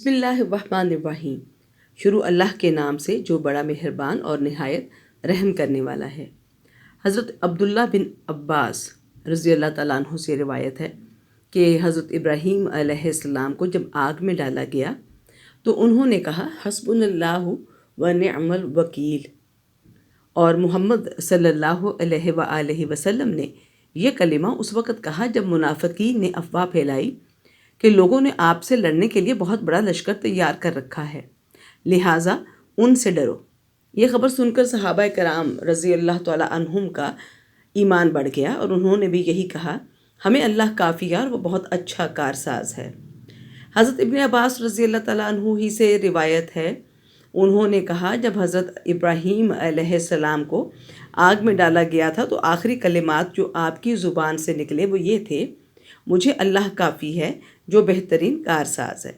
बिस्मिल्लाहिर्रहमानिर्रहीम। शुरू अल्लाह के नाम से जो बड़ा मेहरबान और निहायत रहम करने वाला है। हज़रत अब्दुल्ला बिन अब्बास रज़ी अल्लाह तआला अन्हु से रिवायत है कि हज़रत इब्राहीम अलैहिस्सलाम को जब आग में डाला गया तो उन्होंने कहा हस्बुनल्लाहु व निअमल वकील। और मोहम्मद सल्लल्लाहु अलैहि वसल्लम ने यह कलिमा उस वक़्त कहा जब मुनाफ़िकीन ने अफवाह फैलाई कि लोगों ने आपसे लड़ने के लिए बहुत बड़ा लश्कर तैयार कर रखा है, लिहाजा उनसे डरो। ये ख़बर सुनकर सहाबा कराम रज़ी अल्लाह तआला अन्हुम का ईमान बढ़ गया और उन्होंने भी यही कहा, हमें अल्लाह काफ़ी है और वो बहुत अच्छा कारसाज है। हज़रत इब्न अब्बास रज़ी अल्लाह तआला अन्हु ही से रिवायत है, उन्होंने कहा जब हज़रत इब्राहीम अलैहिस्सलाम को आग में डाला गया था तो आखिरी कलिमात जो आपकी ज़ुबान से निकले वो ये थे, मुझे अल्लाह काफ़ी है जो बेहतरीन कारसाज है।